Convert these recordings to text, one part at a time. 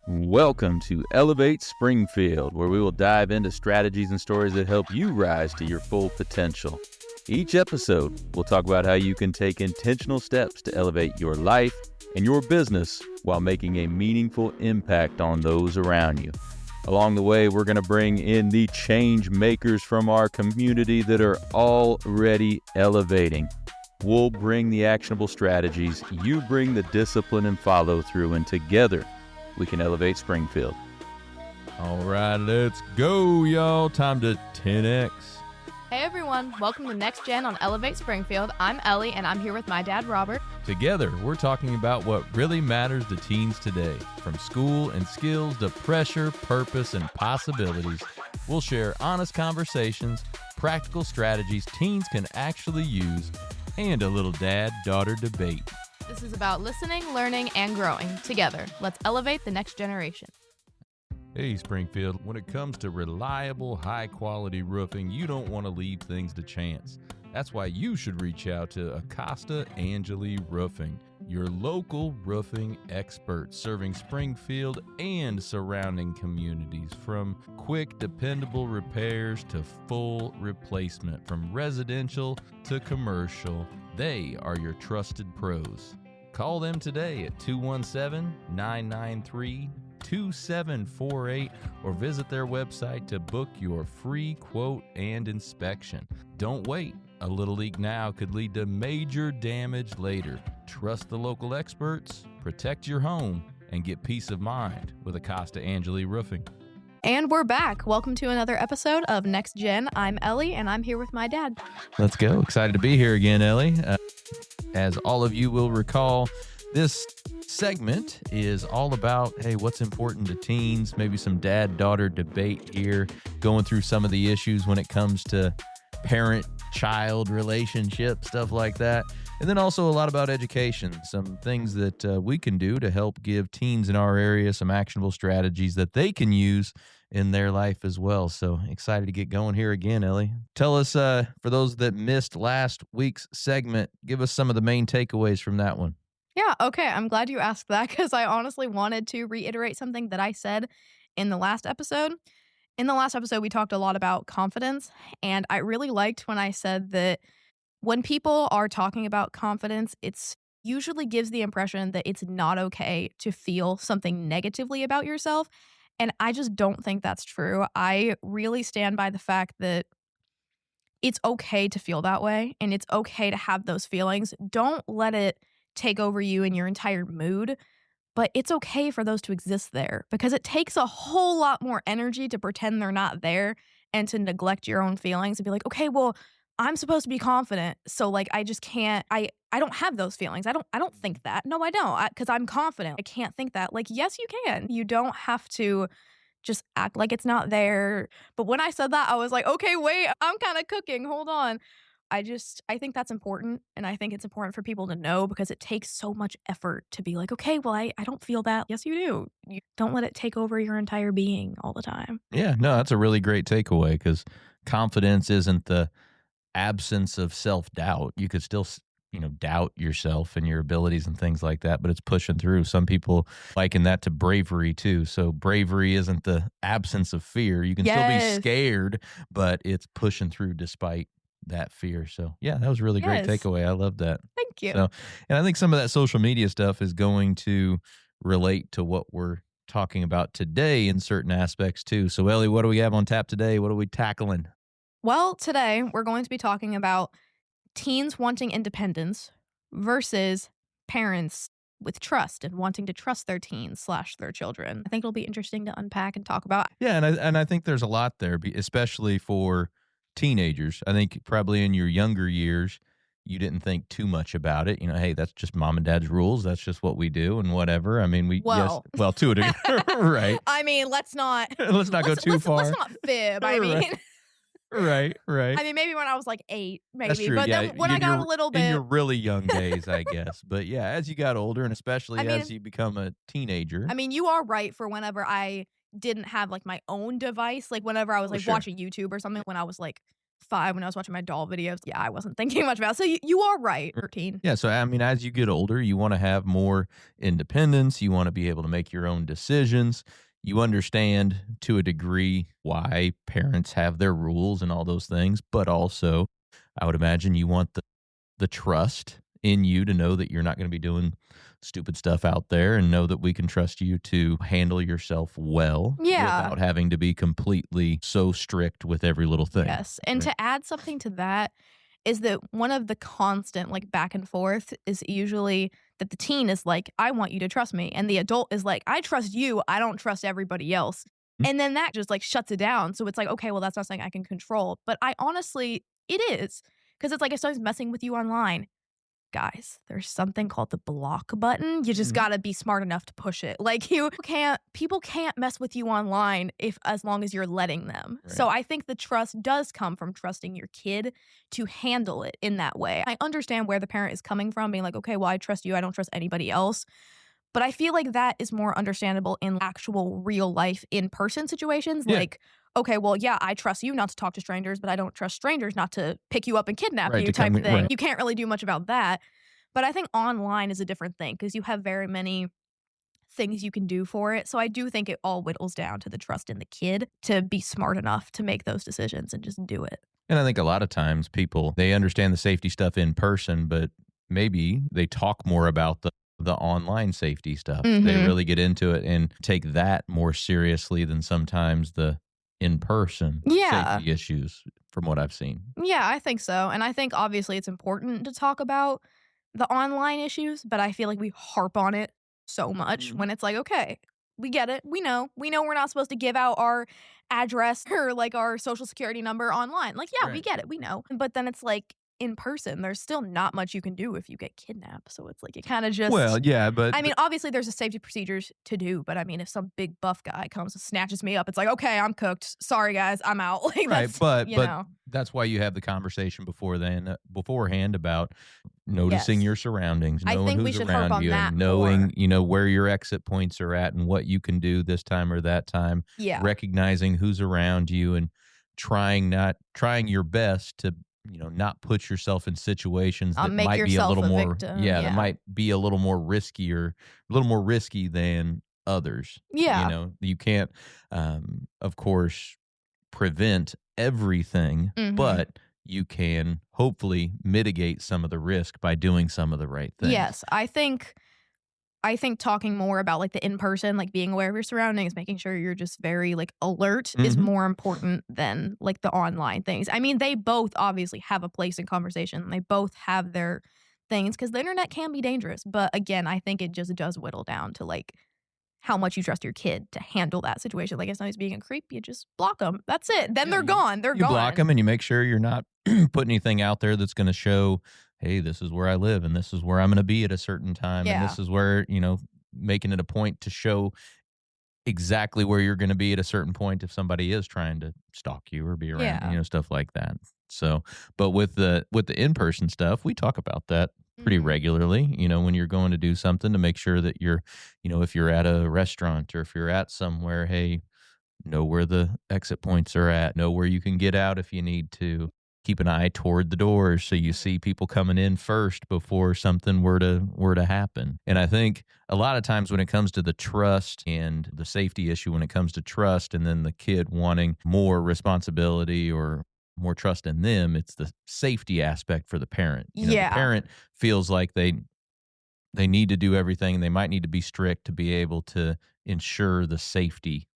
Welcome to Elevate Springfield, where we will dive into strategies and stories that help you rise to your full potential. Each episode, we'll talk about how you can take intentional steps to elevate your life and your business while making a meaningful impact on those around you. Along the way, we're going to bring in the change makers from our community that are already elevating. We'll bring the actionable strategies, you bring the discipline and follow through, and together, we can elevate Springfield. All right, let's go, y'all. Time to 10X. Hey everyone, welcome to NextGen on Elevate Springfield. I'm Ellie and I'm here with my dad, Robert. Together, we're talking about what really matters to teens today. From school and skills to pressure, purpose, and possibilities, we'll share honest conversations, practical strategies teens can actually use, and a little dad-daughter debate. This is about listening, learning, and growing. Together, let's elevate the next generation. Hey, Springfield, when it comes to reliable, high-quality roofing, you don't want to leave things to chance. That's why you should reach out to Acosta Angeli Roofing, your local roofing expert serving Springfield and surrounding communities. From quick, dependable repairs to full replacement, from residential to commercial, they are your trusted pros. Call them today at 217-993-2748 or visit their website to book your free quote and inspection. Don't wait. A little leak now could lead to major damage later. Trust the local experts, protect your home, and get peace of mind with Acosta Angeli Roofing. And we're back. Welcome to another episode of Next Gen. I'm Ellie, and I'm here with my dad. Let's go. Excited to be here again, Ellie. As all of you will recall, this segment is all about, hey, what's important to teens, maybe some dad-daughter debate here, going through some of the issues when it comes to parent-child relationship, stuff like that. And then also a lot about education, some things that we can do to help give teens in our area some actionable strategies that they can use in their life as well. So excited to get going here again, Ellie. Tell us, for those that missed last week's segment, give us some of the main takeaways from that one. Yeah, okay. I'm glad you asked that because I honestly wanted to reiterate something that I said in the last episode. In the last episode, we talked a lot about confidence, and I really liked when I said that when people are talking about confidence, it's usually gives the impression that it's not okay to feel something negatively about yourself. And I just don't think that's true. I really stand by the fact that it's okay to feel that way and it's okay to have those feelings. Don't let it take over you and your entire mood, but it's okay for those to exist there because it takes a whole lot more energy to pretend they're not there and to neglect your own feelings and be like, okay, well, I'm supposed to be confident, so like I just can't. I don't have those feelings. I don't think that. No, I don't, because I'm confident. I can't think that. Like, yes, you can. You don't have to just act like it's not there. But when I said that, I was like, okay, wait, I'm kind of cooking. Hold on. I think that's important, and I think it's important for people to know because it takes so much effort to be like, okay, well, I don't feel that. Yes, you do. You don't let it take over your entire being all the time. Yeah, no, that's a really great takeaway because confidence isn't the absence of self-doubt. You could still, doubt yourself and your abilities and things like that, but it's pushing through. Some people liken that to bravery too. So bravery isn't the absence of fear. You can still be scared, but it's pushing through despite that fear. So yeah, that was a really great takeaway. I love that. Thank you. So, and I think some of that social media stuff is going to relate to what we're talking about today in certain aspects too. So Ellie, what do we have on tap today? What are we tackling? Well, today we're going to be talking about teens wanting independence versus parents with trust and wanting to trust their teens / their children. I think it'll be interesting to unpack and talk about. Yeah, and I think there's a lot there, especially for teenagers. I think probably in your younger years, you didn't think too much about it. Hey, that's just mom and dad's rules. That's just what we do and whatever. I mean, to a degree, right? I mean, let's not go too far. Let's not fib. I mean, right. I mean, maybe when I was like 8, maybe. That's true, but yeah. then when I got a little bit. In your really young days, I guess. But yeah, as you got older and especially as you become a teenager. I mean, you are right for whenever I didn't have like my own device, like whenever I was like watching YouTube or something when I was like 5 when I was watching my doll videos. Yeah, I wasn't thinking much about it. So you are right, 13. Yeah, so I mean, as you get older, you want to have more independence. You want to be able to make your own decisions. You understand to a degree why parents have their rules and all those things, but also I would imagine you want the trust in you to know that you're not going to be doing stupid stuff out there, and know that we can trust you to handle yourself well Yeah. without having to be completely so strict with every little thing. Yes. And Right. to add something to that is that one of the constant like back and forth is usually that the teen is like, I want you to trust me. And the adult is like, I trust you. I don't trust everybody else. Mm. And then that just like shuts it down. So it's like, okay, well, that's not something I can control. But I honestly, it is. Because it's like if someone's messing with you online, guys, there's something called the block button. You just Mhm. gotta be smart enough to push it. Like people can't mess with you online as long as you're letting them. Right. So I think the trust does come from trusting your kid to handle it in that way. I understand where the parent is coming from, being like, okay, well, I trust you. I don't trust anybody else. But I feel like that is more understandable in actual real life in-person situations. Yeah. Like, okay, well, yeah, I trust you not to talk to strangers, but I don't trust strangers not to pick you up and kidnap Right, you to type come in- thing. right. You can't really do much about that. But I think online is a different thing because you have very many things you can do for it. So I do think it all whittles down to the trust in the kid to be smart enough to make those decisions and just do it. And I think a lot of times people, they understand the safety stuff in person, but maybe they talk more about the online safety stuff. They Mhm. really get into it and take that more seriously than sometimes the in-person Yeah. safety issues from what I've seen. Yeah, I think so. And I think obviously it's important to talk about the online issues, but I feel like we harp on it so much Mhm. when it's like, okay, we get it. We know. We know we're not supposed to give out our address or like our social security number online. Like, yeah, we Right. get it. We know. But then it's like in person, there's still not much you can do if you get kidnapped. So it's like, it kind of just. Well, yeah, but I mean, obviously there's a safety procedures to do, but I mean, if some big buff guy comes and snatches me up, it's like, okay, I'm cooked. Sorry, guys, I'm out. Like, right, that's, but you but know. that's why you have the conversation beforehand about noticing Yes. your surroundings, I knowing think we who's should harp around on you, that and knowing more. where your exit points are at and what you can do this time or that time. Yeah. Recognizing who's around you and trying your best to not put yourself in situations that Make might be a yourself little a more victim, that yeah. might be a little more risky than others. Yeah. You can't of course prevent everything, Mhm. but you can hopefully mitigate some of the risk by doing some of the right things. Yes, I think talking more about, like, the in-person, like, being aware of your surroundings, making sure you're just very, like, alert is Mhm. more important than, like, the online things. I mean, they both obviously have a place in conversation. They both have their things because the internet can be dangerous, but again, I think it just does whittle down to, like, how much you trust your kid to handle that situation. Like, if somebody's being a creep, you just block them. That's it. Then Yeah, they're gone. They're You gone. block them and you make sure you're not putting anything out there that's going to show, hey, this is where I live and this is where I'm going to be at a certain time. And Yeah. this is where, making it a point to show exactly where you're going to be at a certain point if somebody is trying to stalk you or be around, Yeah. stuff like that. So, but with the in-person stuff, we talk about that pretty Mhm. regularly, when you're going to do something to make sure that you're, if you're at a restaurant or if you're at somewhere, hey, know where the exit points are at, know where you can get out if you need to. Keep an eye toward the doors so you see people coming in first before something were to happen. And I think a lot of times when it comes to the trust and the safety issue, when it comes to trust and then the kid wanting more responsibility or more trust in them, it's the safety aspect for the parent. Yeah. The parent feels like they need to do everything. They might need to be strict to be able to ensure the safety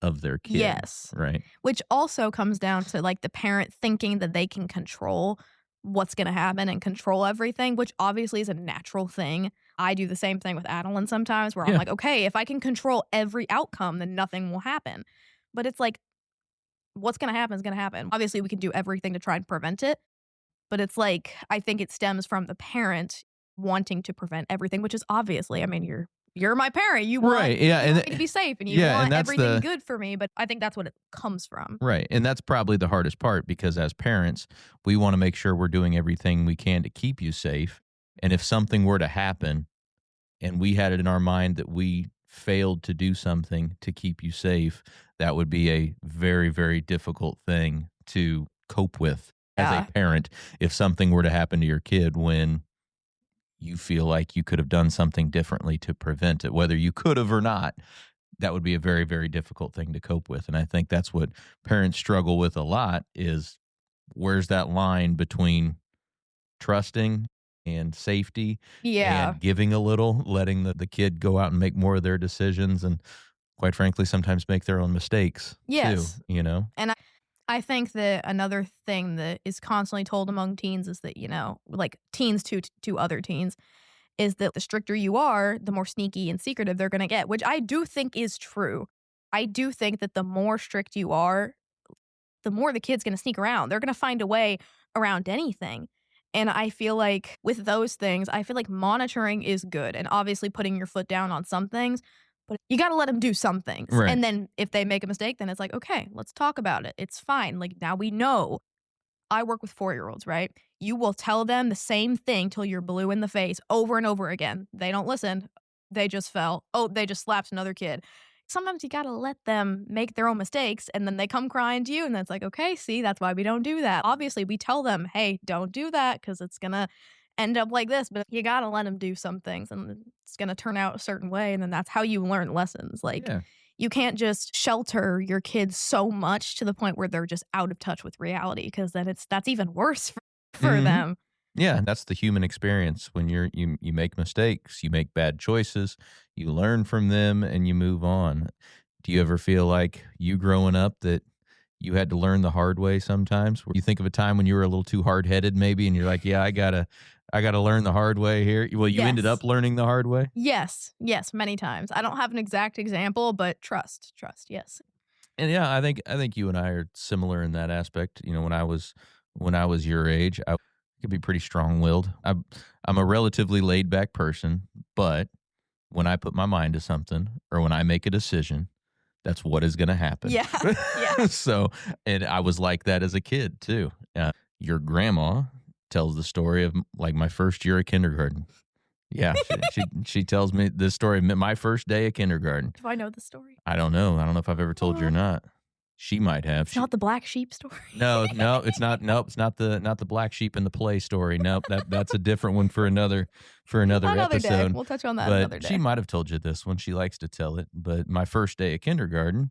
of their kid. Yes. Right. Which also comes down to, like, the parent thinking that they can control what's gonna happen and control everything, which obviously is a natural thing. I do the same thing with Adeline sometimes where I'm Yeah. like, "Okay, if I can control every outcome, then nothing will happen." But it's like, what's gonna happen is gonna happen. Obviously, we can do everything to try and prevent it, but it's like, I think it stems from the parent wanting to prevent everything, which is obviously, I mean, you're my parent. You want Right, yeah, you and want me to be safe and you yeah, and want that's everything the- good for me, but I think that's what it comes from. Right. And that's probably the hardest part because as parents, we want to make sure we're doing everything we can to keep you safe. And if something were to happen and we had it in our mind that we failed to do something to keep you safe, that would be a very, very difficult thing to cope with as Yeah. a parent if something were to happen to your kid when you feel like you could have done something differently to prevent it, whether you could have or not. That would be a very, very difficult thing to cope with. And I think that's what parents struggle with a lot is where's that line between trusting and safety Yeah. and giving a little, letting the kid go out and make more of their decisions and quite frankly, sometimes make their own mistakes Yes. too, you know? And I think that another thing that is constantly told among teens is that, like teens to other teens, is that the stricter you are, the more sneaky and secretive they're going to get, which I do think is true. I do think that the more strict you are, the more the kid's going to sneak around. They're going to find a way around anything. And I feel like with those things, I feel like monitoring is good and obviously putting your foot down on some things, but you got to let them do some things. Right. And then if they make a mistake, then it's like, okay, let's talk about it. It's fine. Like now we know. I work with 4-year-olds, right? You will tell them the same thing till you're blue in the face over and over again. They don't listen. They just fell. Oh, they just slapped another kid. Sometimes you got to let them make their own mistakes and then they come crying to you and then it's like, okay, see, that's why we don't do that. Obviously, we tell them, hey, don't do that because it's going to end up like this, but you got to let them do some things and it's going to turn out a certain way. And then that's how you learn lessons. Like, Yeah. you can't just shelter your kids so much to the point where they're just out of touch with reality because then that's even worse for Mhm. them. Yeah, that's the human experience. When you make mistakes, you make bad choices, you learn from them and you move on. Do you ever feel like you growing up that you had to learn the hard way sometimes? Where you think of a time when you were a little too hard-headed maybe and you're like, "Yeah, I got to learn the hard way here." Well, you ended Yes. up learning the hard way? Yes, many times. I don't have an exact example, but trust, yes. And yeah, I think you and I are similar in that aspect. You know, when I was your age, I could be pretty strong-willed. I'm a relatively laid-back person, but when I put my mind to something or when I make a decision, that's what is going to happen. Yeah, yeah. So, and I was like that as a kid too. Your grandma tells the story of like my first year of kindergarten. Yeah, she tells me this story. My first day of kindergarten. Do I know the story? I don't know. I don't know if I've ever told you or not. She might have. It's not the black sheep story. No, it's not. Nope, it's not the black sheep in the play story. Nope, that's a different one for another Another episode. day. We'll touch on that But another day. she might have told you this one. She likes to tell it. But my first day of kindergarten,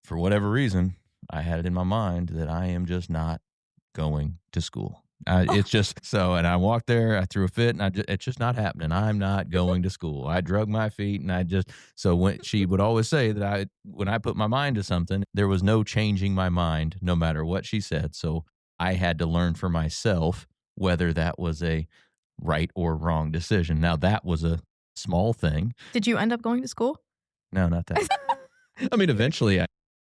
for whatever reason, I had it in my mind that I am just not going to school. It's just so, and I walked there, I threw a fit, and it's just not happening. I'm not going to school. I drug my feet, and so when she would always say that when I put my mind to something, there was no changing my mind, no matter what she said. So I had to learn for myself whether that was a right or wrong decision. Now that was a small thing. Did you end up going to school? No, not that. I mean, eventually Yeah,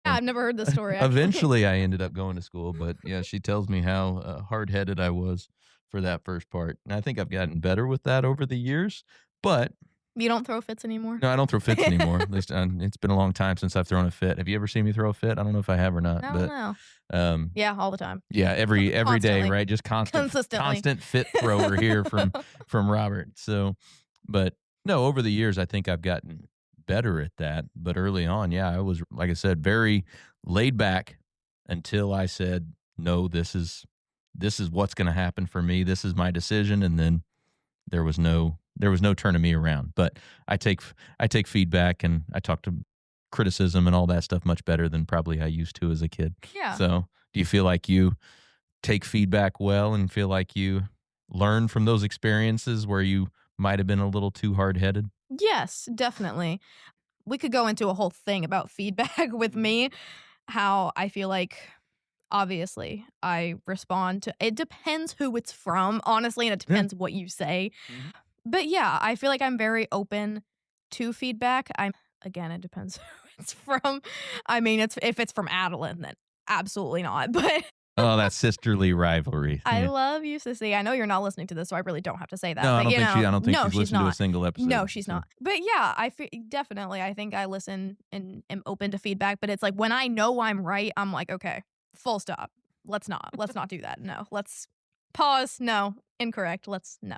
I've never heard this story. Actually. Eventually, I ended up going to school, but yeah, she tells me how hard-headed I was for that first part. And I think I've gotten better with that over the years, but You don't throw fits anymore? no, I don't throw fits anymore. At least it's been a long time since I've thrown a fit. Have you ever seen me throw a fit? I don't know if I have or not, I but don't know. Yeah, all the time. yeah, every day, Constantly. right? Just Consistently. constant fit thrower here from Robert. So, but no, over the years, I think I've gotten better at that. But early on, yeah, I was, like I said, very laid back until I said, no, this is what's going to happen for me. This is my decision. And then there was no turning me around. But I take feedback and I talk to criticism and all that stuff much better than probably I used to as a kid. Yeah. So do you feel like you take feedback well and feel like you learn from those experiences where you might have been a little too hard-headed? Yes, definitely. We could go into a whole thing about feedback with me, how I feel like, obviously, I respond to, it depends who it's from, honestly, and it depends what you say. Mhm. But yeah, I feel like I'm very open to feedback. Again, it depends who it's from. I mean, if it's from Adeline, then absolutely not. But Oh, that sisterly rivalry. I Yeah. love you, sissy. I know you're not listening to this, so I really don't have to say that. No, but, I don't think you know, I don't think no, she's she's listened to a not. single episode. No, she's so. not. But yeah, definitely. I think I listen and am open to feedback. But it's like when I know I'm right, I'm like, okay, full stop. Let's not do that. No, let's pause. No, incorrect. No.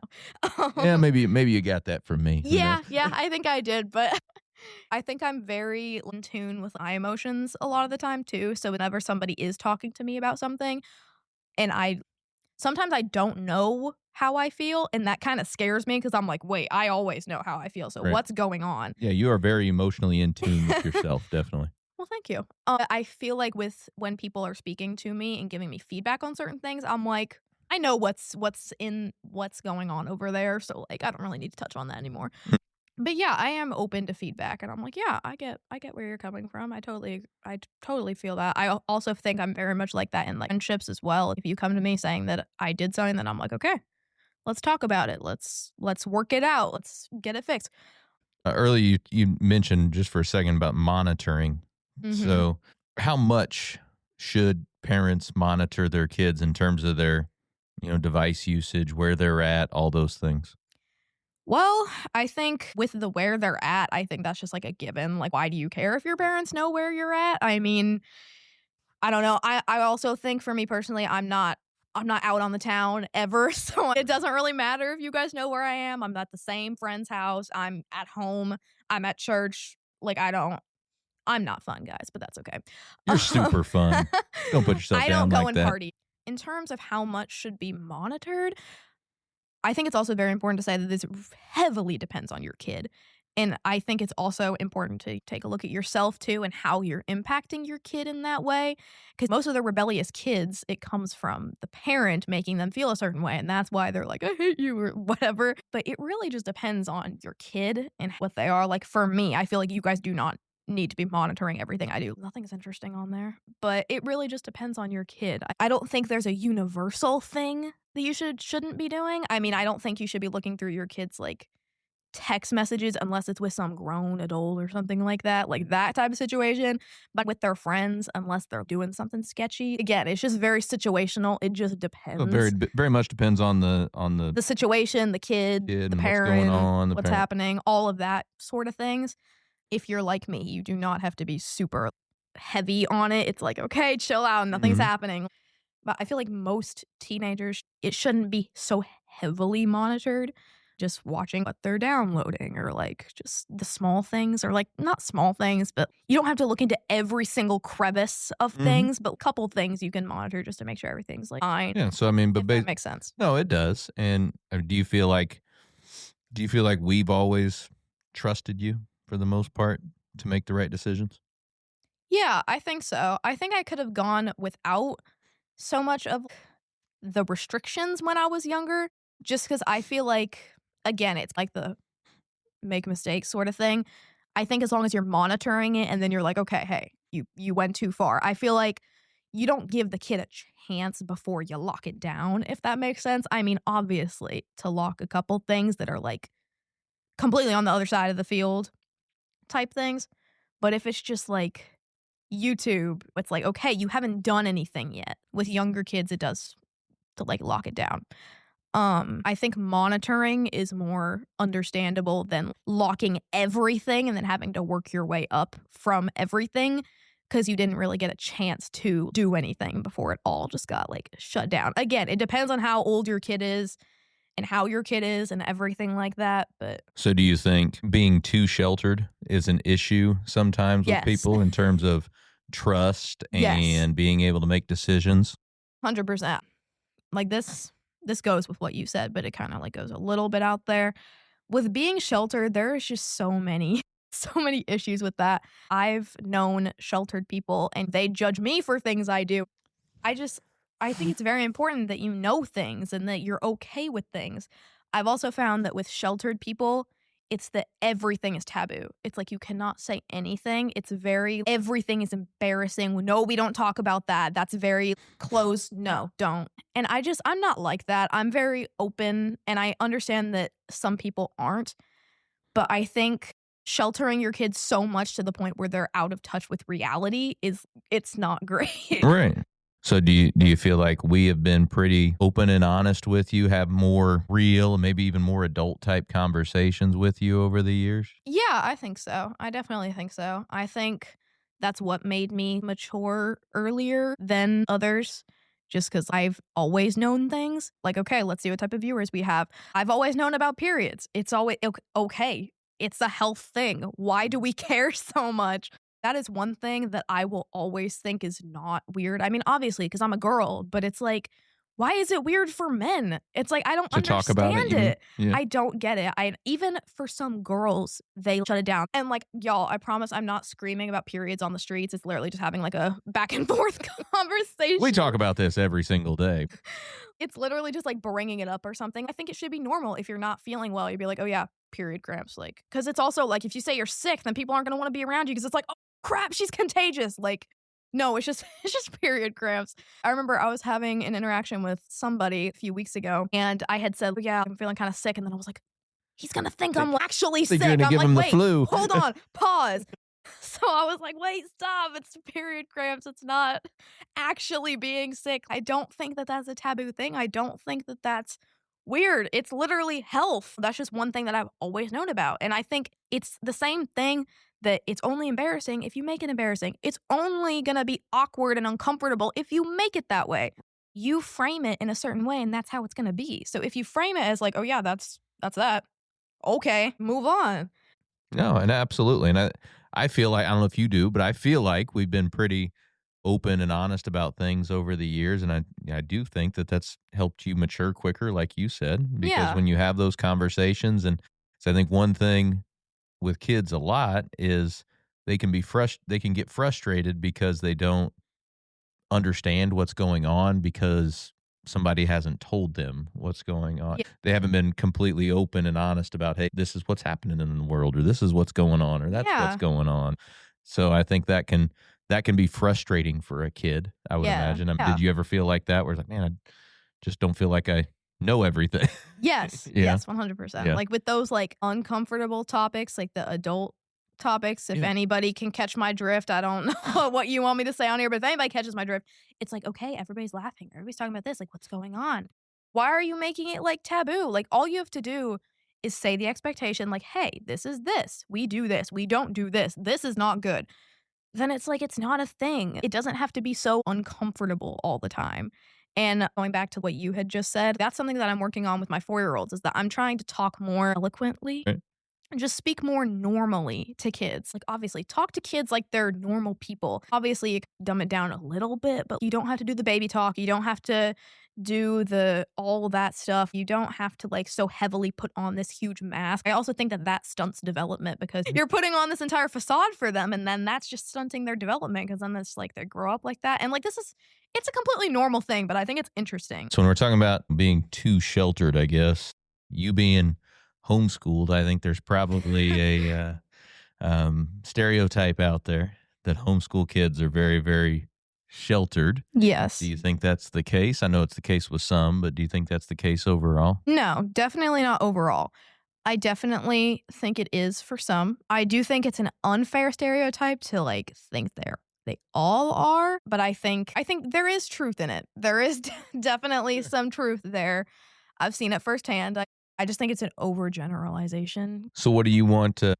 Yeah, maybe you got that from me. Who knows? Yeah, I think I did, but I think I'm very in tune with my emotions a lot of the time too. So whenever somebody is talking to me about something, And sometimes I don't know how I feel, and that kind of scares me because I'm like, wait, I always know how I feel. So Right. what's going on? Yeah, you are very emotionally in tune with yourself, definitely. Well, thank you. I feel like when people are speaking to me and giving me feedback on certain things, I'm like, I know what's going on over there, so like I don't really need to touch on that anymore. But yeah, I am open to feedback, and I'm like, yeah, I get where you're coming from. I totally feel that. I also think I'm very much like that in like friendships as well. If you come to me saying that I did something, then I'm like, okay, let's talk about it. Let's work it out. Let's get it fixed. Earlier, you mentioned just for a second about monitoring. Mhm. So, how much should parents monitor their kids in terms of their, device usage, where they're at, all those things? Well, I think with the where they're at, I think that's just like a given. Like, why do you care if your parents know where you're at? I mean, I don't know. I also think for me personally, I'm not out on the town ever. So it doesn't really matter if you guys know where I am. I'm at the same friend's house. I'm at home. I'm at church. Like, I'm not fun, guys, but that's okay. You're super fun. Don't put yourself I down don't go like and that. party. In terms of how much should be monitored, I think it's also very important to say that this heavily depends on your kid. And I think it's also important to take a look at yourself too and how you're impacting your kid in that way. Because most of the rebellious kids, it comes from the parent making them feel a certain way. And that's why they're like, I hate you or whatever. But it really just depends on your kid and what they are. Like for me, I feel like you guys do not need to be monitoring everything I do. Nothing's interesting on there. But it really just depends on your kid. I don't think there's a universal thing that you shouldn't be doing. I mean, I don't think you should be looking through your kids' like text messages unless it's with some grown adult or something like that type of situation. But with their friends, unless they're doing something sketchy, again, it's just very situational. It just depends. So very much depends on the situation, the kid, kid the and parent, what's going on, what's happening, all of that sort of things. If you're like me, you do not have to be super heavy on it. It's like, okay, chill out, nothing's happening. But I feel like most teenagers, it shouldn't be so heavily monitored. Just watching what they're downloading or like just the small things or like not small things, but you don't have to look into every single crevice of things, but a couple things you can monitor just to make sure everything's like fine. Yeah. So I mean, but that makes sense. No, it does. And do you feel like we've always trusted you for the most part to make the right decisions? Yeah, I think so. I think I could have gone without so much of the restrictions when I was younger, just because I feel like, again, it's like the make mistakes sort of thing. I think as long as you're monitoring it and then you're like, okay, hey, you went too far. I feel like you don't give the kid a chance before you lock it down, if that makes sense. I mean, obviously, to lock a couple things that are like completely on the other side of the field type things. But if it's just like YouTube, it's like, okay, you haven't done anything yet. With younger kids, it does to like lock it down. I think monitoring is more understandable than locking everything and then having to work your way up from everything because you didn't really get a chance to do anything before it all just got like shut down. Again, it depends on how old your kid is and how your kid is and everything like that. But so do you think being too sheltered is an issue sometimes with people in terms of trust and being able to make decisions? 100%. Like this goes with what you said, but it kind of like goes a little bit out there. With being sheltered, there's just so many issues with that. I've known sheltered people and they judge me for things I do. I think it's very important that you know things and that you're okay with things. I've also found that with sheltered people, it's that everything is taboo. It's like you cannot say anything. Everything is embarrassing. No, we don't talk about that. That's very closed. No, don't. And I'm not like that. I'm very open and I understand that some people aren't. But I think sheltering your kids so much to the point where they're out of touch with reality it's not great. Right. So do you feel like we have been pretty open and honest with you, have more real, maybe even more adult type conversations with you over the years? Yeah, I think so. I definitely think so. I think that's what made me mature earlier than others, just because I've always known things. Like, okay, let's see what type of viewers we have. I've always known about periods. It's always okay. It's a health thing. Why do we care so much? That is one thing that I will always think is not weird. I mean, obviously, because I'm a girl, but it's like, why is it weird for men? It's like, I don't To talk about it, understand you mean? it. Yeah. I don't get it. Even for some girls, they shut it down. And like, y'all, I promise I'm not screaming about periods on the streets. It's literally just having like a back and forth conversation. We talk about this every single day. It's literally just like bringing it up or something. I think it should be normal. If you're not feeling well, you'd be like, oh yeah, period cramps. Like, because it's also like, if you say you're sick, then people aren't going to want to be around you because it's like, oh crap, she's contagious. Like, no, it's just period cramps. I remember I was having an interaction with somebody a few weeks ago, and I had said, yeah, I'm feeling kind of sick, and then I was like, he's gonna think I'm actually sick. You're gonna I'm give like, him the wait, flu. hold on, pause. So I was like, wait, stop. It's period cramps. It's not actually being sick. I don't think that that's a taboo thing. I don't think that that's weird. It's literally health. That's just one thing that I've always known about. And I think it's the same thing that it's only embarrassing if you make it embarrassing. It's only going to be awkward and uncomfortable if you make it that way. You frame it in a certain way, and that's how it's going to be. So if you frame it as like, oh yeah, that's that. Okay, move on. No, and absolutely. And I feel like, I don't know if you do, but I feel like we've been pretty open and honest about things over the years. And I do think that that's helped you mature quicker, like you said, because Yeah. when you have those conversations, and so I think one thing with kids a lot is they can get frustrated because they don't understand what's going on because somebody hasn't told them what's going on. Yeah. They haven't been completely open and honest about, hey, this is what's happening in the world, or this is what's going on, or that's Yeah. what's going on. So I think that can be frustrating for a kid, I would imagine. Yeah. Did you ever feel like that, where it's like, man, I just don't feel like I know everything? Yes. Yeah. Yes, 100%. Yeah. Like with those like uncomfortable topics, like the adult topics, if Yeah. anybody can catch my drift, I don't know what you want me to say on here, but if anybody catches my drift, it's like, okay, everybody's laughing. Everybody's talking about this. Like, what's going on? Why are you making it like taboo? Like, all you have to do is say the expectation, like, hey, this is this. We do this. We don't do this. This is not good. Then it's like, it's not a thing. It doesn't have to be so uncomfortable all the time. And going back to what you had just said, that's something that I'm working on with my 4-year-olds, is that I'm trying to talk more eloquently. Right. And just speak more normally to kids. Like, obviously, talk to kids like they're normal people. Obviously, you can dumb it down a little bit, but you don't have to do the baby talk. You don't have to do all that stuff. You don't have to like so heavily put on this huge mask. I also think that stunts development because you're putting on this entire facade for them, and then that's just stunting their development because then it's like they grow up like that. And like it's a completely normal thing, but I think it's interesting. So when we're talking about being too sheltered, I guess, you being homeschooled, I think there's probably a stereotype out there that homeschool kids are very, very sheltered. Yes. Do you think that's the case? I know it's the case with some, but do you think that's the case overall? No, definitely not overall. I definitely think it is for some. I do think it's an unfair stereotype to like think they all are, but I think there is truth in it. There is definitely some truth there. I've seen it firsthand. I just think it's an overgeneralization. So what do you want to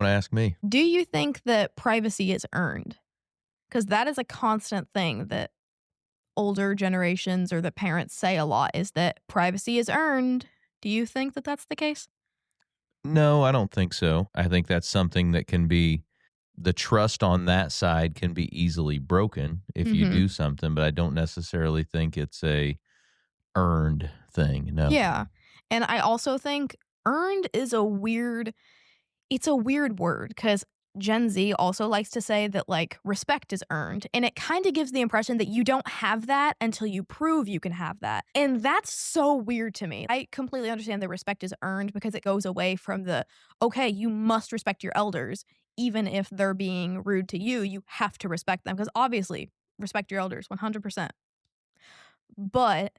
ask me? Do you think that privacy is earned? Because that is a constant thing that older generations or the parents say a lot, is that privacy is earned. Do you think that that's the case? No, I don't think so. I think that's something that can be, the trust on that side can be easily broken if you do something, but I don't necessarily think it's a earned thing. No. Yeah. And I also think earned is a weird word because Gen Z also likes to say that like respect is earned. And it kind of gives the impression that you don't have that until you prove you can have that. And that's so weird to me. I completely understand that respect is earned because it goes away from okay, you must respect your elders. Even if they're being rude to you, you have to respect them because obviously respect your elders 100%. But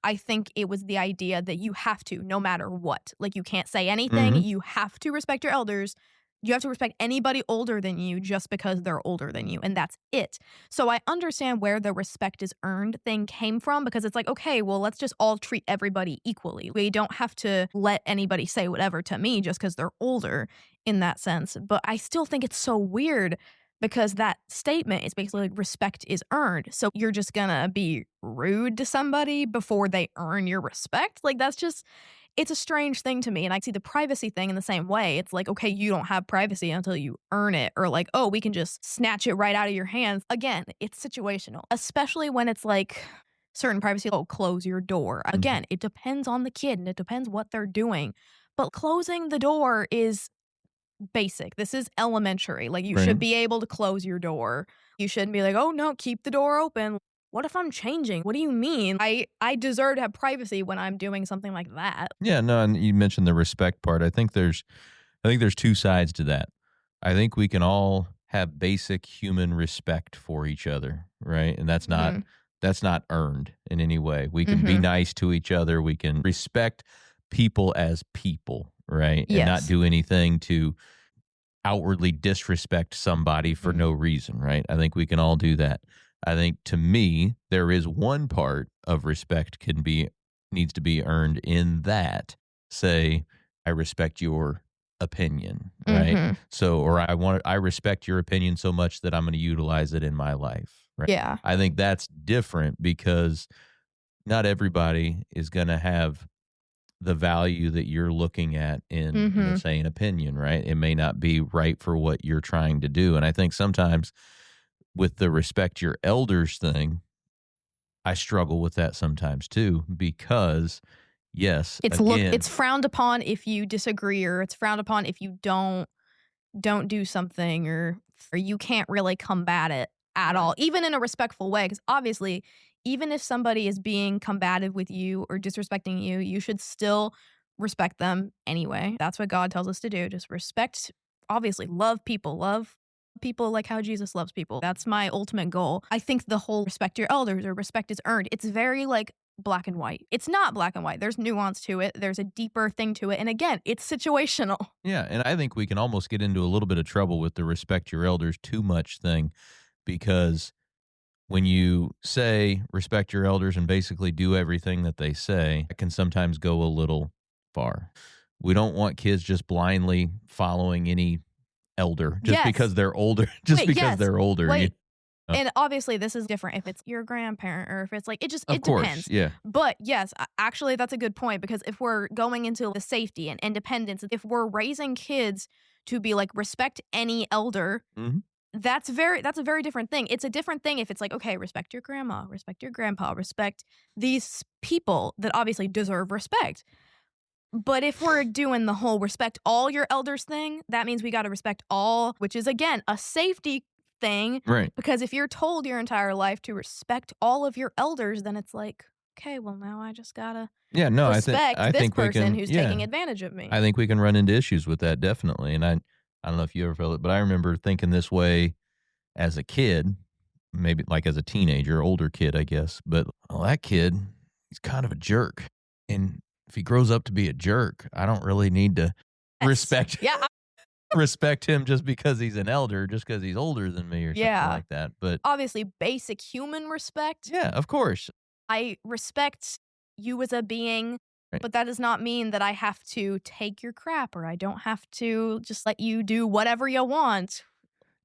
I think it was the idea that you have to, no matter what. Like, you can't say anything. You have to respect your elders. You have to respect anybody older than you just because they're older than you, and that's it. So I understand where the respect is earned thing came from because it's like, okay, well, let's just all treat everybody equally. We don't have to let anybody say whatever to me just because they're older in that sense. But I still think it's so weird because that statement is basically like respect is earned. So you're just gonna be rude to somebody before they earn your respect? Like, that's just, it's a strange thing to me. And I see the privacy thing in the same way. It's like, okay, you don't have privacy until you earn it. Or like, oh, we can just snatch it right out of your hands. Again, it's situational, especially when it's like certain privacy, oh, close your door. Again, it depends on the kid and it depends what they're doing. But closing the door is basic. This is elementary. Like, you should be able to close your door. You shouldn't be like, oh no, keep the door open. What if I'm changing? What do you mean? I deserve to have privacy when I'm doing something like that. Yeah, no, and you mentioned the respect part. I think there's two sides to that. I think we can all have basic human respect for each other, right? And that's not earned in any way. We can be nice to each other. We can respect people as people, right? Yes. And not do anything to outwardly disrespect somebody for no reason, right? I think we can all do that. I think, to me, there is one part of respect needs to be earned in that, say, I respect your opinion, right? So, or I respect your opinion so much that I'm going to utilize it in my life, right? Yeah. I think that's different because not everybody is going to have the value that you're looking at in, say, an opinion, right? It may not be right for what you're trying to do. And I think sometimes with the respect your elders thing, I struggle with that sometimes too, because yes, it's frowned upon if you disagree, or it's frowned upon if you don't do something, or you can't really combat it at all, even in a respectful way. Because obviously, even if somebody is being combative with you or disrespecting you, you should still respect them anyway. That's what God tells us to do. Just respect, obviously, love people like how Jesus loves people. That's my ultimate goal. I think the whole respect your elders or respect is earned, it's very like black and white. It's not black and white. There's nuance to it. There's a deeper thing to it. And again, it's situational. Yeah, and I think we can almost get into a little bit of trouble with the respect your elders too much thing, because when you say respect your elders and basically do everything that they say, it can sometimes go a little far. We don't want kids just blindly following any elder just because they're older. They're older. And obviously this is different if it's your grandparent or if it's like, it course, depends. Yeah. But yes, actually that's a good point, because if we're going into the safety and independence, if we're raising kids to be like, respect any elder, that's a very different thing. It's a different thing if it's like, okay, respect your grandma, respect your grandpa, respect these people that obviously deserve respect. But if we're doing the whole respect all your elders thing, that means we got to respect all, which is, again, a safety thing. Right. Because if you're told your entire life to respect all of your elders, then it's like, okay, well, now I just got to respect this person who's taking advantage of me. I think we can run into issues with that, definitely. And I don't know if you ever felt it, but I remember thinking this way as a kid, maybe like as a teenager, older kid, I guess. But that kid, he's kind of a jerk. And if he grows up to be a jerk, I don't really need to respect him just because he's an elder, just because he's older than me or something like that. But obviously, basic human respect. Yeah, of course. I respect you as a being, but that does not mean that I have to take your crap, or I don't have to just let you do whatever you want.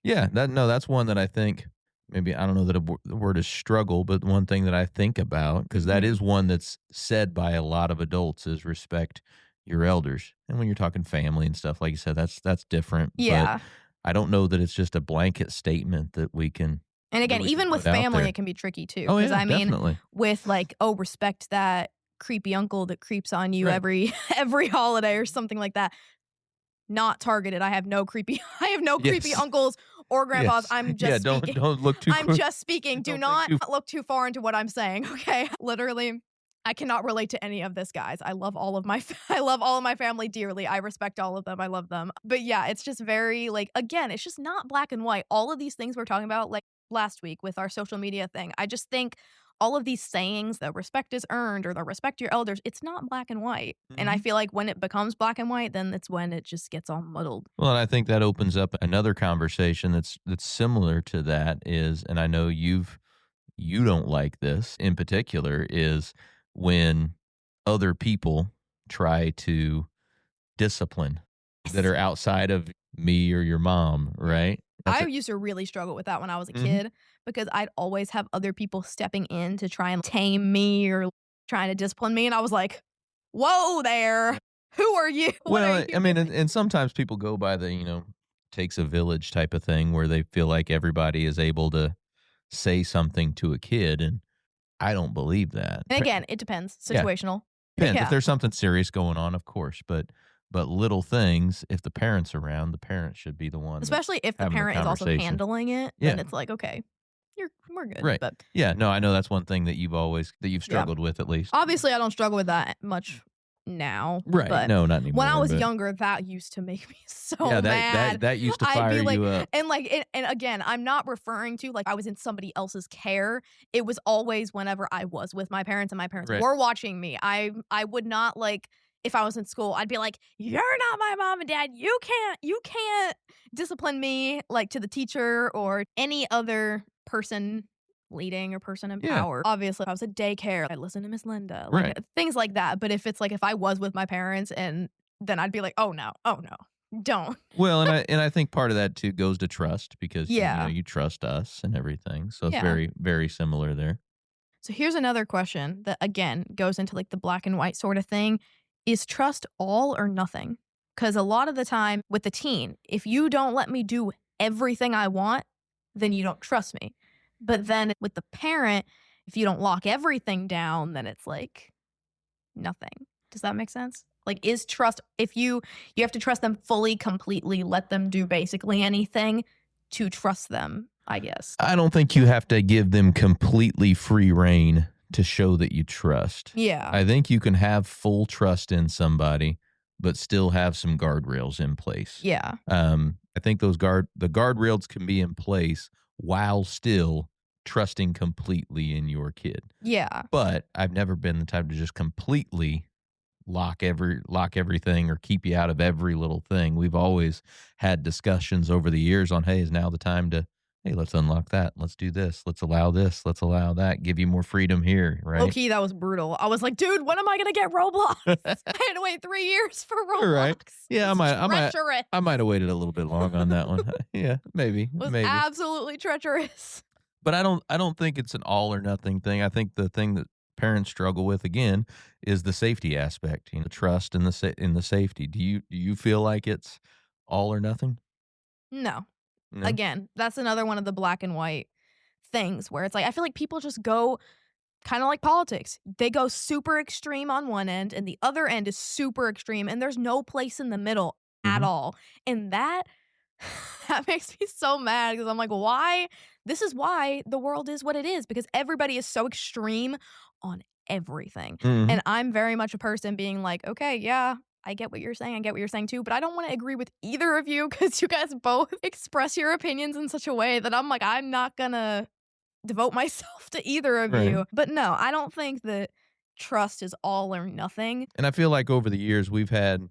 Yeah, that's one that I think, maybe, I don't know that the word is struggle, but one thing that I think about, because that is one that's said by a lot of adults, is respect your elders. And when you're talking family and stuff, like you said, that's different. Yeah. But I don't know that it's just a blanket statement that we can. And again, even with family, it can be tricky too. Oh, yeah, definitely. With like, oh, respect that creepy uncle that creeps on you every holiday or something like that. Not targeted. I have no creepy uncles or grandpas. I'm just speaking. Don't look too. I'm just speaking. Do not look too far into what I'm saying. Okay, literally, I cannot relate to any of this, guys. I love all of my family dearly. I respect all of them. I love them. But yeah, it's just very like, again, it's just not black and white. All of these things we're talking about, like last week with our social media thing, I just think all of these sayings, the respect is earned or the respect your elders, it's not black and white. And I feel like when it becomes black and white, then that's when it just gets all muddled. Well, and I think that opens up another conversation that's similar to that is, and I know you don't like this in particular, is when other people try to discipline that are outside of me or your mom, right? I used to really struggle with that when I was a kid because I'd always have other people stepping in to try and tame me or trying to discipline me. And I was like, whoa there. Who are you? What are Well, you I mean, doing? and sometimes people go by the, takes a village type of thing where they feel like everybody is able to say something to a kid, and I don't believe that. And again, it depends. Yeah, Situational. depends. If Yeah. there's something serious going on, of course, but little things, if the parent's around, the parent should be the one that's Especially if the having the parent is also conversation. handling it, Yeah. then it's like, okay, we're good. Right. But Yeah, no, I know that's one thing that you've struggled with at least. obviously, I don't struggle with that much now. Right. But No, not anymore. when I was but younger, that used to make me so yeah, mad. that used to I'd fire be like, you up. and again, I'm not referring to like I was in somebody else's care. It was always whenever I was with my parents and my parents Right. were watching me. I would not like if I was in school, I'd be like, "You're not my mom and dad. You can't discipline me like to the teacher or any other person leading or person in Yeah. power." Obviously, if I was at daycare, I'd listen to Miss Linda, like Right. things like that. But if it's like if I was with my parents and then I'd be like, oh no, don't. Well, and I think part of that too goes to trust because Yeah. you trust us and everything. So it's Yeah. very, very similar there. So here's another question that again goes into like the black and white sort of thing. Is trust all or nothing? Because a lot of the time with the teen, if you don't let me do everything I want, then you don't trust me. But then with the parent, if you don't lock everything down, then it's like nothing. Does that make sense? Like, is trust, if you have to trust them fully, completely, let them do basically anything to trust them, I guess. I don't think you have to give them completely free reign to show that you trust. Yeah. I think you can have full trust in somebody, but still have some guardrails in place. Yeah. I think the guardrails can be in place while still trusting completely in your kid. Yeah. But I've never been the type to just completely lock everything or keep you out of every little thing. We've always had discussions over the years on, hey, is now the time to, hey, let's unlock that. Let's do this. Let's allow this. Let's allow that. Give you more freedom here, right? Low-key, that was brutal. I was like, dude, when am I going to get Roblox? I had to wait 3 years for Roblox. Right. Yeah, It's I treacherous. might have waited a little bit long on that one. Yeah, maybe. It was maybe. absolutely treacherous. But I don't think it's an all or nothing thing. I think the thing that parents struggle with again is the safety aspect, the trust and the safety. Do you feel like it's all or nothing? No. No? Again, that's another one of the black and white things where it's like, I feel like people just go kind of like politics. They go super extreme on one end and the other end is super extreme and there's no place in the middle at all. And that makes me so mad because I'm like, why? This is why the world is what it is because everybody is so extreme on everything. Mhm. And I'm very much a person being like, okay, yeah, I get what you're saying. I get what you're saying too, but I don't want to agree with either of you because you guys both express your opinions in such a way that I'm like, I'm not gonna devote myself to either of Right. you. But no, I don't think that trust is all or nothing. And I feel like over the years we've had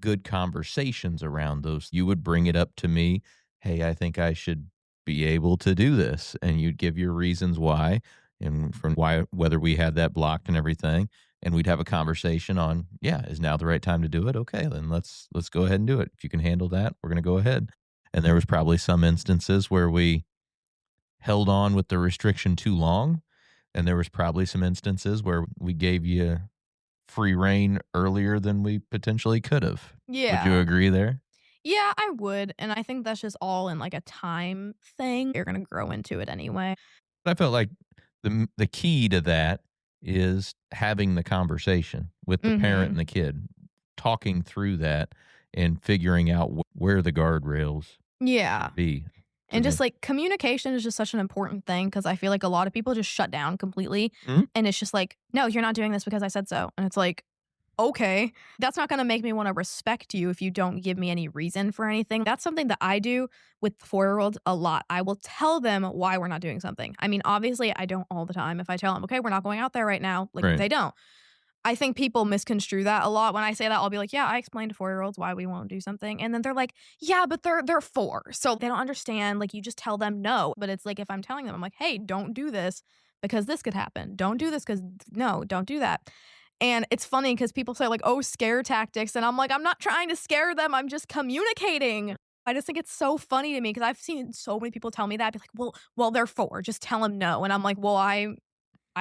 good conversations around those. You would bring it up to me, hey, I think I should be able to do this, and you'd give your reasons why, and from why whether we had that blocked and everything, and we'd have a conversation on, yeah, is now the right time to do it? Okay, then let's go ahead and do it. If you can handle that, we're going to go ahead. And there was probably some instances where we held on with the restriction too long, and there was probably some instances where we gave you free reign earlier than we potentially could have. Yeah. Would you agree there? Yeah, I would. And I think that's just all in like a time thing. You're going to grow into it anyway. I felt like the key to that is having the conversation with the parent and the kid, talking through that and figuring out where the guardrails Yeah. be. And just like communication is just such an important thing because I feel like a lot of people just shut down completely. Mhm. And it's just like, no, you're not doing this because I said so. And it's like, okay, that's not going to make me want to respect you if you don't give me any reason for anything. That's something that I do with 4-year-olds a lot. I will tell them why we're not doing something. I mean, obviously, I don't all the time. If I tell them, okay, we're not going out there right now, like Right. they don't. I think people misconstrue that a lot. When I say that, I'll be like, yeah, I explained to 4-year-olds why we won't do something. And then they're like, yeah, but they're 4. So they don't understand. Like, you just tell them no. But it's like, if I'm telling them, I'm like, hey, don't do this because this could happen. Don't do this because no, don't do that. And it's funny because people say like, oh, scare tactics. And I'm like, I'm not trying to scare them. I'm just communicating I just think it's so funny to me because I've seen so many people tell me that, be like, "Well, they're 4, just tell them no." And I'm like, "Well, I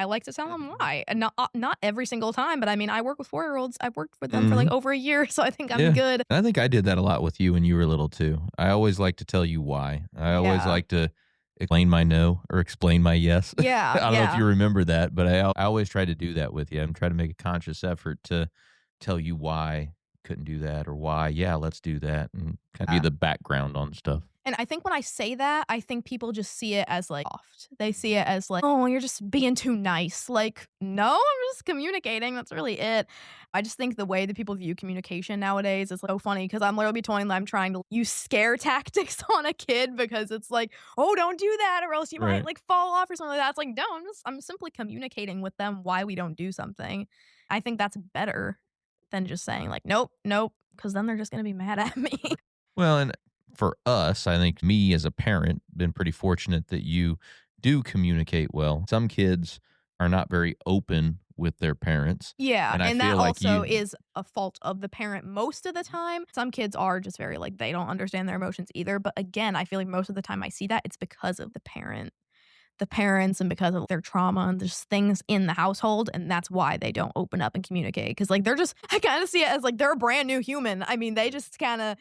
like to tell them why." And not every single time, but I mean, I work with 4-year-olds. I've worked with them for, like, Mhm. over a year, so I think I'm Yeah. good. And I think I did that a lot with you when you were little too. I always like to tell you why. I always Yeah. like to explain my no or explain my yes. I Yeah, don't know if yeah. you remember that, but I always try to do that with you. I'm trying to make a conscious effort to tell you why couldn't do that or why, yeah, let's do that and kind of be the background on stuff. And I think when I say that, I think people just see it as, like, soft. They see it as, like, "Oh, you're just being too nice." Like, no, I'm just communicating, that's really it. I just think the way that people view communication nowadays is so funny because I'm literally telling them I'm trying to use scare tactics on a kid because it's like, "Oh, don't do that or else you might, Right. like, fall off or something like that." It's like, no, I'm simply communicating with them why we don't do something. I think that's better than just saying, like, "Nope, nope," because then they're just gonna be mad at me. Well, and for us, I think me as a parent been pretty fortunate that you do communicate well. Some kids are not very open with their parents, Yeah, and I and that feel like also you is a fault of the parent most of the time. Some kids are just very, like, they don't understand their emotions either, but again, I feel like most of the time I see that, it's because of the parents and because of their trauma and just things in the household, and that's why they don't open up and communicate. Because like, they're just I kinda see it as, like, they're a brand new human. I mean, they just kinda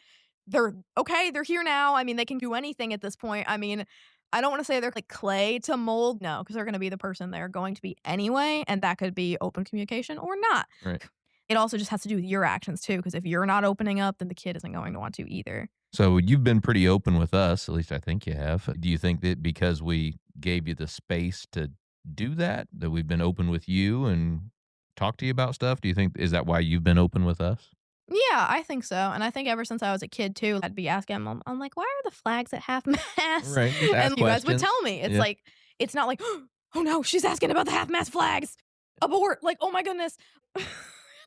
they're okay, they're here now. I mean, they can do anything at this point. I mean, I don't wanna say they're like clay to mold, no, because 'cause they're gonna be the person they're going to be anyway, and that could be open communication or not. right. It also just has to do with your actions too, because if you're not opening up, then the kid isn't going to want to either. So you've been pretty open with us, at least I think you have. Do you think that because we gave you the space to do that, that we've been open with you and talk to you about stuff? Do you think is that why you've been open with us? Yeah, I think so, and I think ever since I was a kid too, I'd be asking mom, I'm like, "Why are the flags at half mast?" Right. Just ask And you guys would questions. tell me. It's Yeah. like it's not like, "Oh no, she's asking about the half mast flags. Abort." Like, "Oh my goodness."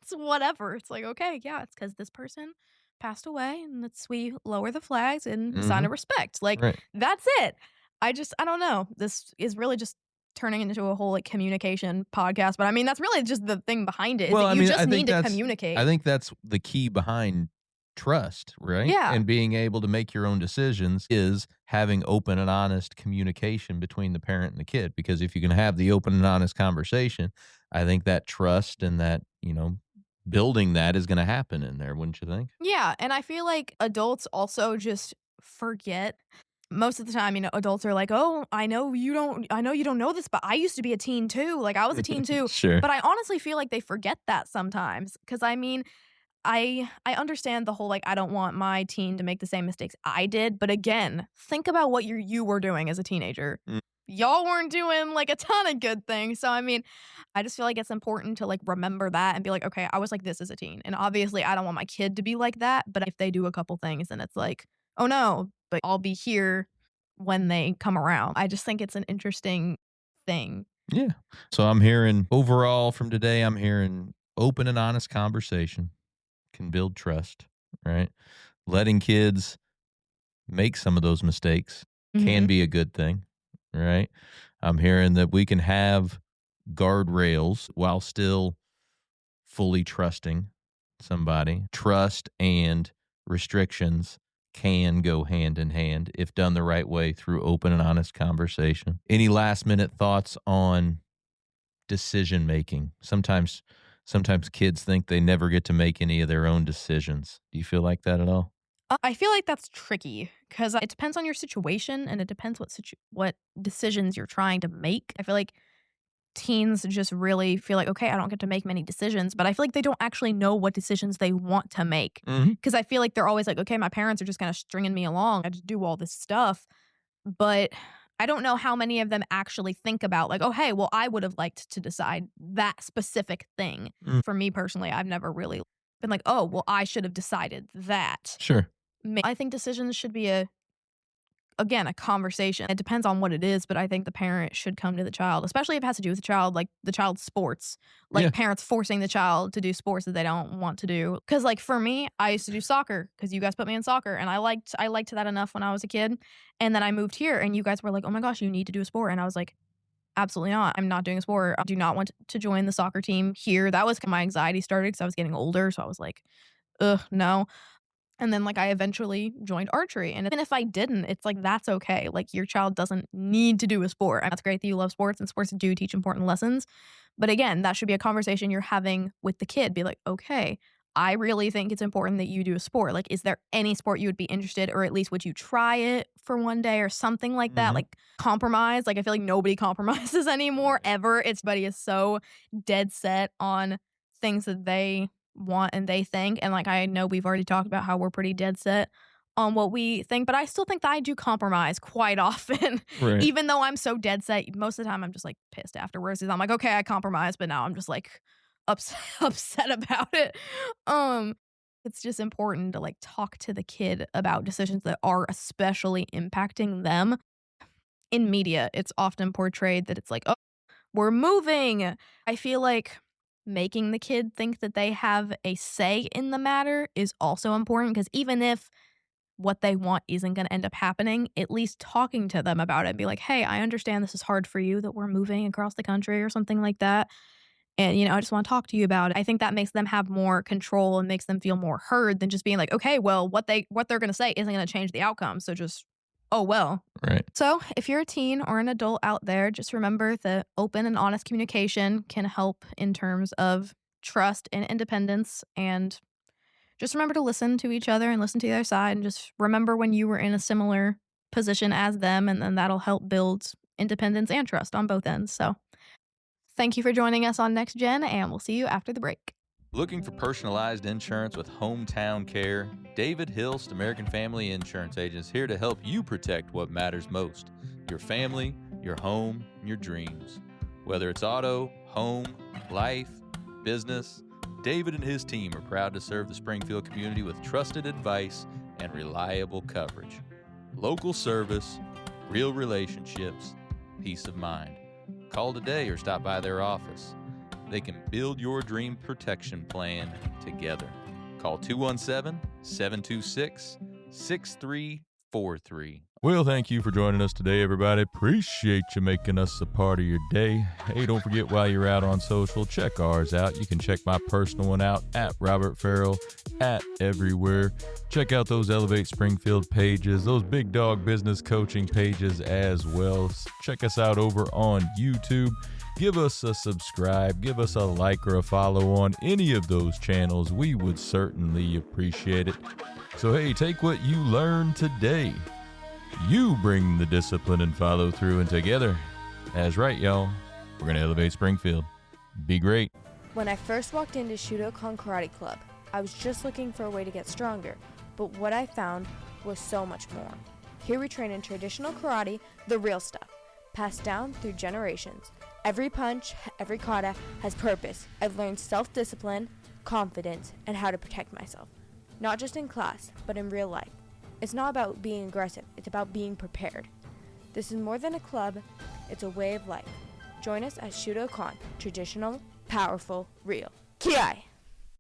It's whatever. It's like, "Okay, yeah, it's because this person passed away and let's we lower the flags in sign Hmm. of respect." Like, Right. that's it. I don't know. This is really just turning into a whole, like, communication podcast, but I mean, that's really just the thing behind it is Well, that I you mean, just need to communicate. I think that's the key behind trust, right? Yeah. And being able to make your own decisions is having open and honest communication between the parent and the kid. Because if you can have the open and honest conversation, I think that trust and that, building that is going to happen in there, wouldn't you think? Yeah, and I feel like adults also just forget most of the time, adults are like, "Oh, I know you don't know this, but I used to be a teen too. Like I was a teen too." Sure. But I honestly feel like they forget that sometimes cuz I mean, I understand the whole like I don't want my teen to make the same mistakes I did, but again, think about what you were doing as a teenager. Mm. Y'all weren't doing like a ton of good things. So I mean, I just feel like it's important to like remember that and be like, okay, I was like this as a teen. And obviously I don't want my kid to be like that, but if they do a couple things then it's like, oh no, but I'll be here when they come around. I just think it's an interesting thing. Yeah. So I'm hearing overall from today, I'm hearing open and honest conversation can build trust, right? Letting kids make some of those mistakes can Mhm. be a good thing, right? I'm hearing that we can have guardrails while still fully trusting somebody. Trust and restrictions can go hand in hand if done the right way through open and honest conversation. Any last minute thoughts on decision making? Sometimes kids think they never get to make any of their own decisions. Do you feel like that at all? I feel like that's tricky because it depends on your situation and it depends what decisions you're trying to make. I feel like teens just really feel like, okay, I don't get to make many decisions, but I feel like they don't actually know what decisions they want to make. Mhm. Because I feel like they're always like, okay, my parents are just kind of stringing me along. I just do all this stuff. But I don't know how many of them actually think about, like, oh, hey, well, I would have liked to decide that specific thing. Mm. For me personally, I've never really been like, oh, well, I should have decided that. Sure. I think decisions should be again, a conversation. It depends on what it is, but I think the parent should come to the child, especially if it has to do with the child, like the child's sports, Yeah. like parents forcing the child to do sports that they don't want to do. Cause like for me, I used to do soccer because you guys put me in soccer and I liked that enough when I was a kid. And then I moved here and you guys were like, oh my gosh, you need to do a sport. And I was like, absolutely not. I'm not doing a sport. I do not want to join the soccer team here. That was my anxiety started because I was getting older. So I was like, ugh, no. And then, like, I eventually joined archery. And even if I didn't, it's like, that's okay. Like, your child doesn't need to do a sport. And that's great that you love sports, and sports do teach important lessons. But again, that should be a conversation you're having with the kid. Be like, okay, I really think it's important that you do a sport. Like, is there any sport you would be interested, or at least would you try it for one day or something like that? Mhm. Like, compromise. Like, I feel like nobody compromises anymore, ever. Everybody is so dead set on things that they want and they think. And like, I know we've already talked about how we're pretty dead set on what we think, but I still think that I do compromise quite often. Right. Even though I'm so dead set, most of the time I'm just like pissed afterwards. 'Cause I'm like, okay, I compromised, but now I'm just like upset about it. It's just important to like talk to the kid about decisions that are especially impacting them. In media, it's often portrayed that it's like, oh, we're moving. I feel like making the kid think that they have a say in the matter is also important, because even if what they want isn't going to end up happening, at least talking to them about it and be like, hey, I understand this is hard for you that we're moving across the country or something like that. And, I just want to talk to you about it. I think that makes them have more control and makes them feel more heard than just being like, okay, well, what they're going to say isn't going to change the outcome. So just, oh, well. Right. So if you're a teen or an adult out there, just remember that open and honest communication can help in terms of trust and independence. And just remember to listen to each other and listen to the other side. And just remember when you were in a similar position as them. And then that'll help build independence and trust on both ends. So thank you for joining us on NextGen, and we'll see you after the break. Looking for personalized insurance with hometown care? David Hilst, American Family Insurance Agent, is here to help you protect what matters most: your family, your home, and your dreams. Whether it's auto, home, life, business, David and his team are proud to serve the Springfield community with trusted advice and reliable coverage. Local service, real relationships, peace of mind. Call today or stop by their office. They can build your dream protection plan together. Call 217-726-6343. Well, thank you for joining us today, everybody. Appreciate you making us a part of your day. Hey, don't forget, while you're out on social, check ours out. You can check my personal one out at Robert Ferriell, at everywhere. Check out those Elevate Springfield pages, those Big Dog Business Coaching pages as well. Check us out over on YouTube. Give us a subscribe, give us a like or a follow on any of those channels. We would certainly appreciate it. So hey, take what you learned today. You bring the discipline and follow through, and together, that's right, y'all, we're going to elevate Springfield. Be great. When I first walked into Shudokan Karate Club, I was just looking for a way to get stronger, but what I found was so much more. Here we train in traditional karate, the real stuff, passed down through generations. Every punch, every kata has purpose. I've learned self-discipline, confidence, and how to protect myself. Not just in class, but in real life. It's not about being aggressive, it's about being prepared. This is more than a club, it's a way of life. Join us at Shudokan, traditional, powerful, real. Ki-ai!